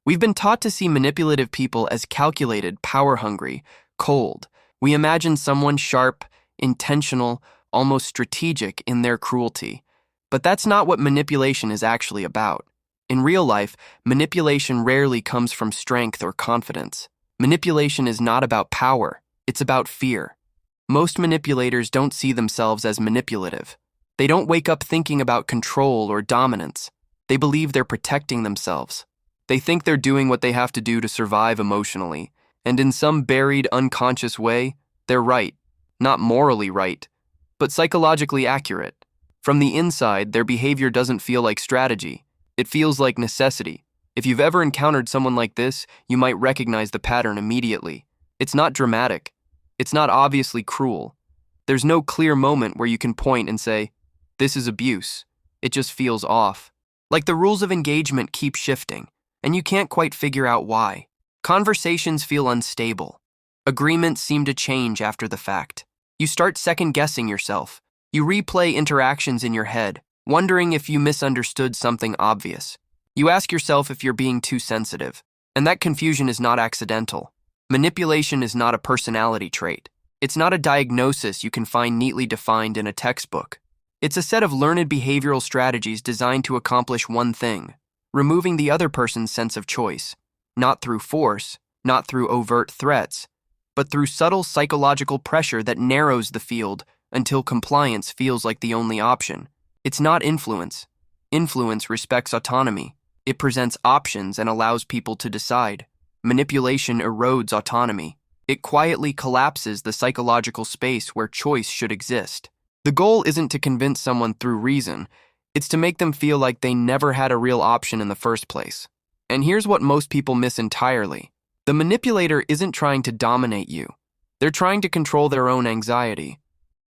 We've been taught to see manipulative people as calculated, power-hungry, cold. We imagine someone sharp, intentional, almost strategic in their cruelty. But that's not what manipulation is actually about. In real life, manipulation rarely comes from strength or confidence. Manipulation is not about power, it's about fear. Most manipulators don't see themselves as manipulative. They don't wake up thinking about control or dominance. They believe they're protecting themselves. They think they're doing what they have to do to survive emotionally, and in some buried, unconscious way, they're right. Not morally right, but psychologically accurate. From the inside, their behavior doesn't feel like strategy. It feels like necessity. If you've ever encountered someone like this, you might recognize the pattern immediately. It's not dramatic. It's not obviously cruel. There's no clear moment where you can point and say, this is abuse. It just feels off. Like the rules of engagement keep shifting, and you can't quite figure out why. Conversations feel unstable. Agreements seem to change after the fact. You start second-guessing yourself. You replay interactions in your head, wondering if you misunderstood something obvious. You ask yourself if you're being too sensitive, and that confusion is not accidental. Manipulation is not a personality trait. It's not a diagnosis you can find neatly defined in a textbook. It's a set of learned behavioral strategies designed to accomplish one thing: removing the other person's sense of choice, not through force, not through overt threats, but through subtle psychological pressure that narrows the field until compliance feels like the only option. It's not influence. Influence respects autonomy. It presents options and allows people to decide. Manipulation erodes autonomy. It quietly collapses the psychological space where choice should exist. The goal isn't to convince someone through reason. It's to make them feel like they never had a real option in the first place. And here's what most people miss entirely. The manipulator isn't trying to dominate you. They're trying to control their own anxiety.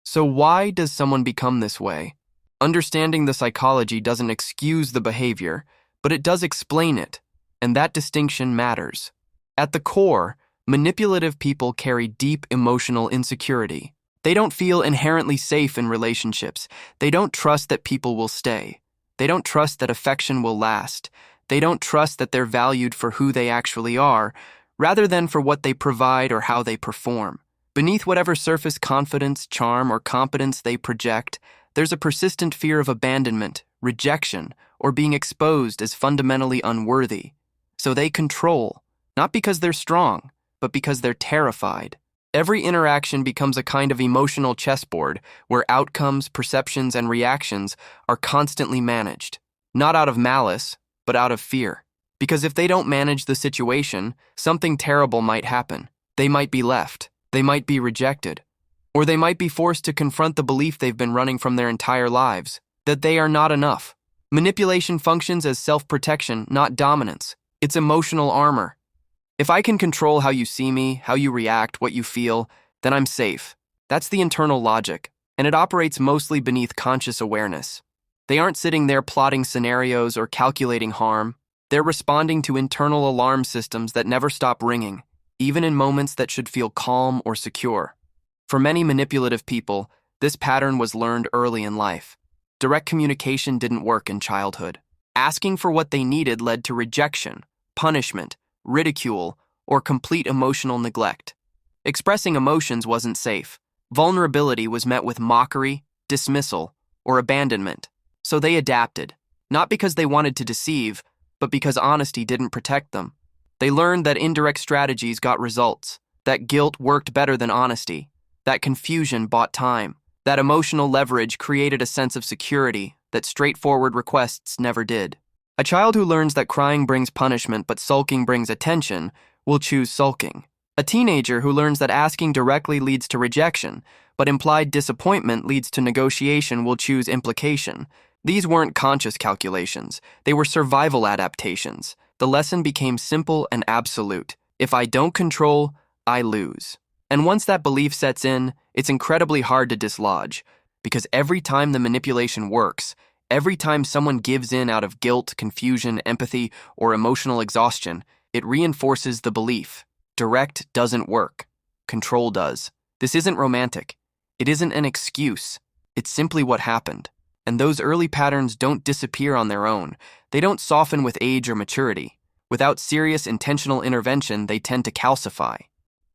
So why does someone become this way? Understanding the psychology doesn't excuse the behavior, but it does explain it, and that distinction matters. At the core, manipulative people carry deep emotional insecurity. They don't feel inherently safe in relationships. They don't trust that people will stay. They don't trust that affection will last. They don't trust that they're valued for who they actually are, rather than for what they provide or how they perform. Beneath whatever surface confidence, charm, or competence they project, there's a persistent fear of abandonment, rejection, or being exposed as fundamentally unworthy. So they control, not because they're strong, but because they're terrified. Every interaction becomes a kind of emotional chessboard where outcomes, perceptions, and reactions are constantly managed, not out of malice, but out of fear. Because if they don't manage the situation, something terrible might happen. They might be left. They might be rejected. Or they might be forced to confront the belief they've been running from their entire lives, that they are not enough. Manipulation functions as self-protection, not dominance. It's emotional armor. If I can control how you see me, how you react, what you feel, then I'm safe. That's the internal logic, and it operates mostly beneath conscious awareness. They aren't sitting there plotting scenarios or calculating harm. They're responding to internal alarm systems that never stop ringing, even in moments that should feel calm or secure. For many manipulative people, this pattern was learned early in life. Direct communication didn't work in childhood. Asking for what they needed led to rejection, punishment, ridicule, or complete emotional neglect. Expressing emotions wasn't safe. Vulnerability was met with mockery, dismissal, or abandonment. So they adapted, not because they wanted to deceive, but because honesty didn't protect them. They learned that indirect strategies got results, that guilt worked better than honesty, that confusion bought time, that emotional leverage created a sense of security that straightforward requests never did. A child who learns that crying brings punishment but sulking brings attention will choose sulking. A teenager who learns that asking directly leads to rejection, but implied disappointment leads to negotiation will choose implication. These weren't conscious calculations. They were survival adaptations. The lesson became simple and absolute. If I don't control, I lose. And once that belief sets in, it's incredibly hard to dislodge, because every time the manipulation works, every time someone gives in out of guilt, confusion, empathy, or emotional exhaustion, it reinforces the belief. Direct doesn't work. Control does. This isn't romantic. It isn't an excuse. It's simply what happened. And those early patterns don't disappear on their own. They don't soften with age or maturity. Without serious intentional intervention, they tend to calcify.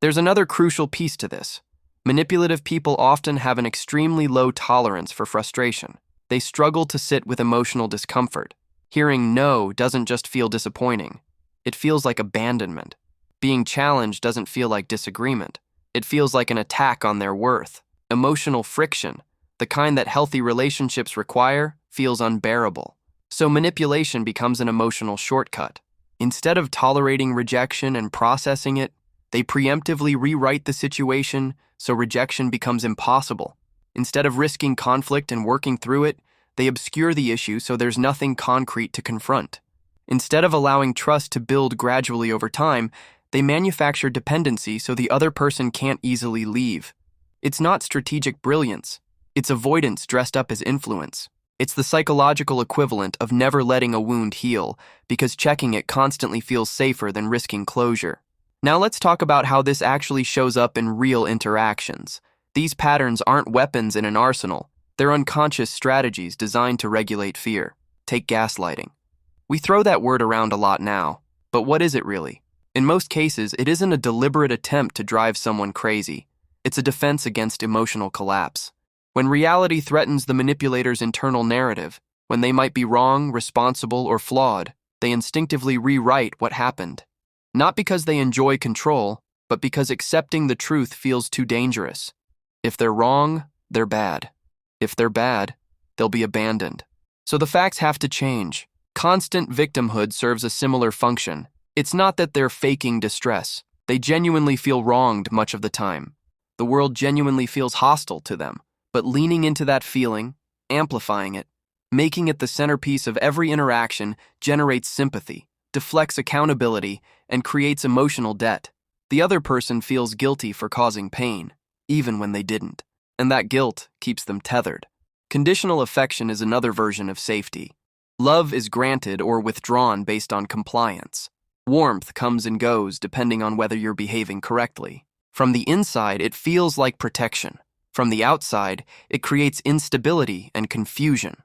There's another crucial piece to this. Manipulative people often have an extremely low tolerance for frustration. They struggle to sit with emotional discomfort. Hearing no doesn't just feel disappointing. It feels like abandonment. Being challenged doesn't feel like disagreement. It feels like an attack on their worth. Emotional friction, the kind that healthy relationships require, feels unbearable. So manipulation becomes an emotional shortcut. Instead of tolerating rejection and processing it, they preemptively rewrite the situation so rejection becomes impossible. Instead of risking conflict and working through it, they obscure the issue so there's nothing concrete to confront. Instead of allowing trust to build gradually over time, they manufacture dependency so the other person can't easily leave. It's not strategic brilliance. It's avoidance dressed up as influence. It's the psychological equivalent of never letting a wound heal because checking it constantly feels safer than risking closure. Now let's talk about how this actually shows up in real interactions. These patterns aren't weapons in an arsenal. They're unconscious strategies designed to regulate fear. Take gaslighting. We throw that word around a lot now, but what is it really? In most cases, it isn't a deliberate attempt to drive someone crazy. It's a defense against emotional collapse. When reality threatens the manipulator's internal narrative, when they might be wrong, responsible, or flawed, they instinctively rewrite what happened. Not because they enjoy control, but because accepting the truth feels too dangerous. If they're wrong, they're bad. If they're bad, they'll be abandoned. So the facts have to change. Constant victimhood serves a similar function. It's not that they're faking distress. They genuinely feel wronged much of the time. The world genuinely feels hostile to them. But leaning into that feeling, amplifying it, making it the centerpiece of every interaction generates sympathy, deflects accountability, and creates emotional debt. The other person feels guilty for causing pain, even when they didn't. And that guilt keeps them tethered. Conditional affection is another version of safety. Love is granted or withdrawn based on compliance. Warmth comes and goes depending on whether you're behaving correctly. From the inside, it feels like protection. From the outside, it creates instability and confusion.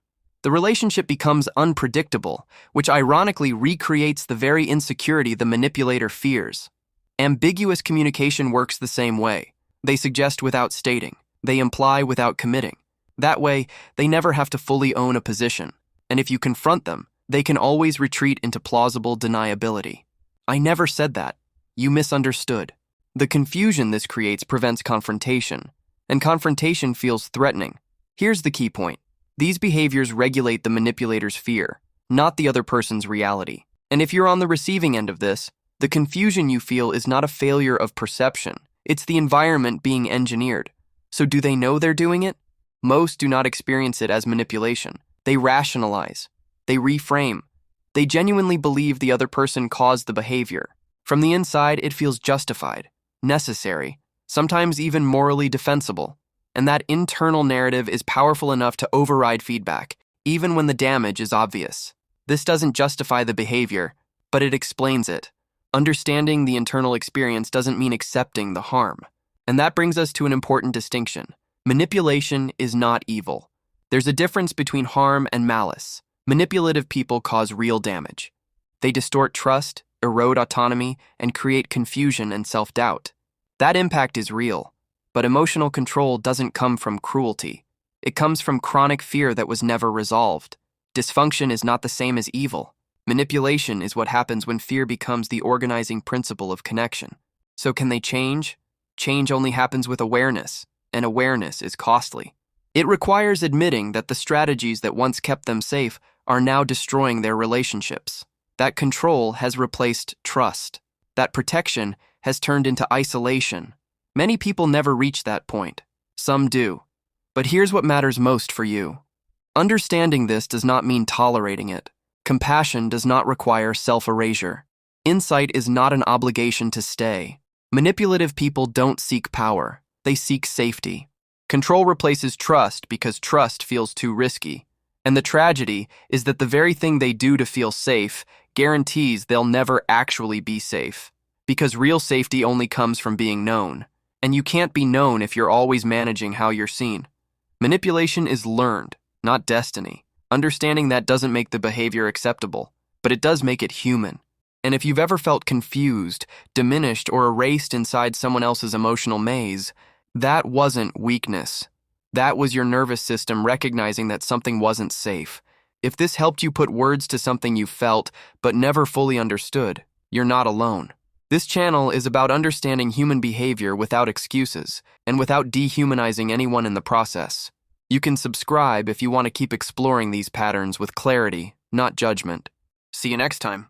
The relationship becomes unpredictable, which ironically recreates the very insecurity the manipulator fears. Ambiguous communication works the same way. They suggest without stating. They imply without committing. That way, they never have to fully own a position. And if you confront them, they can always retreat into plausible deniability. I never said that. You misunderstood. The confusion this creates prevents confrontation, and confrontation feels threatening. Here's the key point. These behaviors regulate the manipulator's fear, not the other person's reality. And if you're on the receiving end of this, the confusion you feel is not a failure of perception. It's the environment being engineered. So do they know they're doing it? Most do not experience it as manipulation. They rationalize. They reframe. They genuinely believe the other person caused the behavior. From the inside, it feels justified, necessary, sometimes even morally defensible. And that internal narrative is powerful enough to override feedback, even when the damage is obvious. This doesn't justify the behavior, but it explains it. Understanding the internal experience doesn't mean accepting the harm. And that brings us to an important distinction. Manipulation is not evil. There's a difference between harm and malice. Manipulative people cause real damage. They distort trust, erode autonomy, and create confusion and self-doubt. That impact is real, but emotional control doesn't come from cruelty. It comes from chronic fear that was never resolved. Dysfunction is not the same as evil. Manipulation is what happens when fear becomes the organizing principle of connection. So can they change? Change only happens with awareness, and awareness is costly. It requires admitting that the strategies that once kept them safe are now destroying their relationships. That control has replaced trust. That protection has turned into isolation. Many people never reach that point. Some do. But here's what matters most for you. Understanding this does not mean tolerating it. Compassion does not require self-erasure. Insight is not an obligation to stay. Manipulative people don't seek power. They seek safety. Control replaces trust because trust feels too risky. And the tragedy is that the very thing they do to feel safe guarantees they'll never actually be safe. Because real safety only comes from being known. And you can't be known if you're always managing how you're seen. Manipulation is learned, not destiny. Understanding that doesn't make the behavior acceptable, but it does make it human. And if you've ever felt confused, diminished, or erased inside someone else's emotional maze, that wasn't weakness. That was your nervous system recognizing that something wasn't safe. If this helped you put words to something you felt but never fully understood, you're not alone. This channel is about understanding human behavior without excuses and without dehumanizing anyone in the process. You can subscribe if you want to keep exploring these patterns with clarity, not judgment. See you next time.